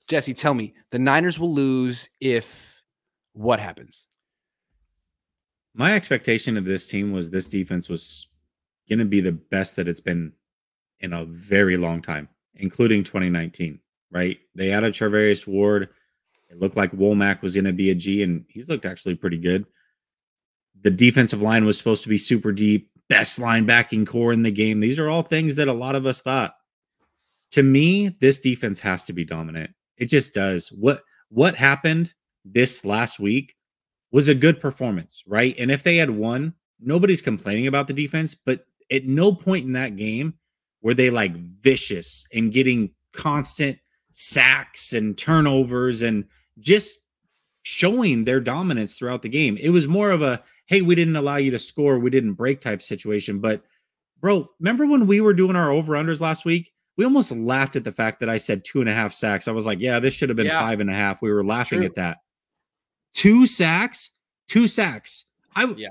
Jesse, tell me, the Niners will lose if what happens? My expectation of this team was this defense was going to be the best that it's been in a very long time, including 2019, right? They added Charvarius Ward. It looked like Womack was going to be a G, and he's looked actually pretty good. The defensive line was supposed to be super deep, best linebacking core in the game. These are all things that a lot of us thought. To me, this defense has to be dominant. It just does. What happened this last week was a good performance, right? And if they had won, nobody's complaining about the defense, but at no point in that game were they like vicious and getting constant sacks and turnovers and just showing their dominance throughout the game. It was more of a, hey, we didn't allow you to score, we didn't break type situation. But bro, remember when we were doing our over-unders last week? We almost laughed at the fact that I said 2.5 sacks. I was like, yeah, this should have been 5.5. We were laughing at that. 2 sacks. The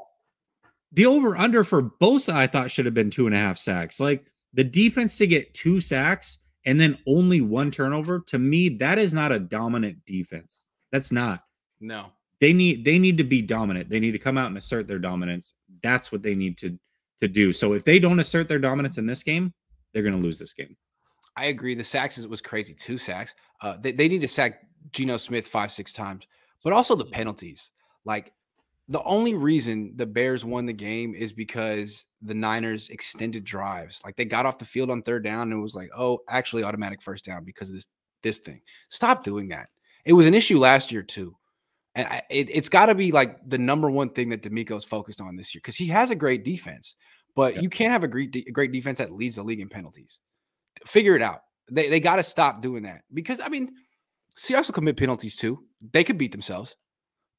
over-under for Bosa, I thought, should have been 2.5 sacks. Like, the defense to get 2 sacks and then only 1 turnover, to me, that is not a dominant defense. That's not. No. They need to be dominant. They need to come out and assert their dominance. That's what they need to do. So if they don't assert their dominance in this game, they're going to lose this game. I agree. The sacks was crazy. 2 sacks. They need to sack Geno Smith 5-6 times, but also the penalties. Like, the only reason the Bears won the game is because the Niners extended drives. Like, they got off the field on 3rd down and it was like, oh, actually automatic 1st down because of this thing. Stop doing that. It was an issue last year too. And it's got to be like the number one thing that DeMeco's focused on this year, because he has a great defense, but you can't have a great defense that leads the league in penalties. Figure it out. They got to stop doing that, because, I mean, Seahawks will commit penalties too. They could beat themselves,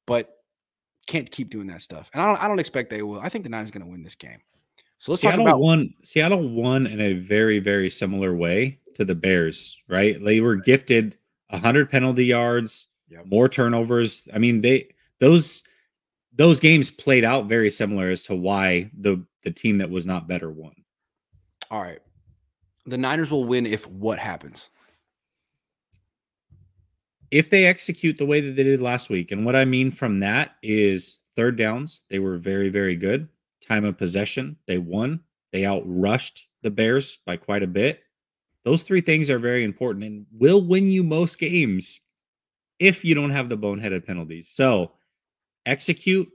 but can't keep doing that stuff. And I don't expect they will. I think the Niners are going to win this game. So let's talk about Seattle won in a very, very similar way to the Bears, right? They were gifted 100 penalty yards, more turnovers. I mean, those games played out very similar as to why the team that was not better won. All right. The Niners will win if what happens? If they execute the way that they did last week. And what I mean from that is 3rd downs. They were very, very good. Time of possession, they won. They outrushed the Bears by quite a bit. Those 3 things are very important and will win you most games if you don't have the boneheaded penalties. So execute,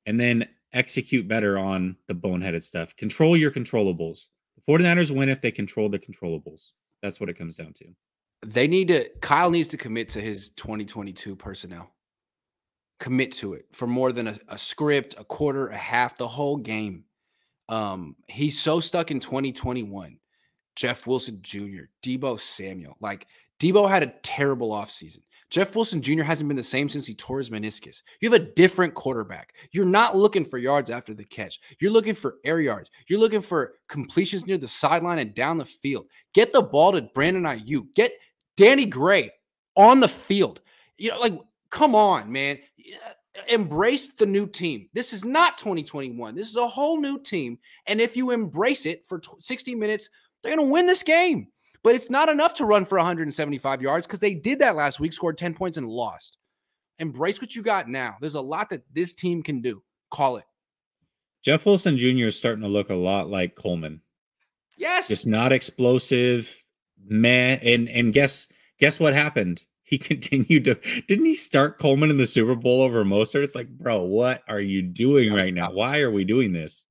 and then execute better on the boneheaded stuff. Control your controllables. The 49ers win if they control the controllables. That's what it comes down to. Kyle needs to commit to his 2022 personnel. Commit to it for more than a script, a quarter, a half, the whole game. He's so stuck in 2021. Jeff Wilson Jr., Deebo Samuel. Like, Deebo had a terrible offseason. Jeff Wilson Jr. hasn't been the same since he tore his meniscus. You have a different quarterback. You're not looking for yards after the catch. You're looking for air yards. You're looking for completions near the sideline and down the field. Get the ball to Brandon Ayuk. Get Danny Gray on the field. You know, like, come on, man. Embrace the new team. This is not 2021. This is a whole new team. And if you embrace it for 60 minutes, they're going to win this game. But it's not enough to run for 175 yards, because they did that last week, scored 10 points and lost. Embrace what you got now. There's a lot that this team can do. Call it. Jeff Wilson Jr. is starting to look a lot like Coleman. Yes. Just not explosive, meh. And guess what happened? He continued to, didn't he start Coleman in the Super Bowl over Mostert? It's like, bro, what are you doing right now? Why are we doing this?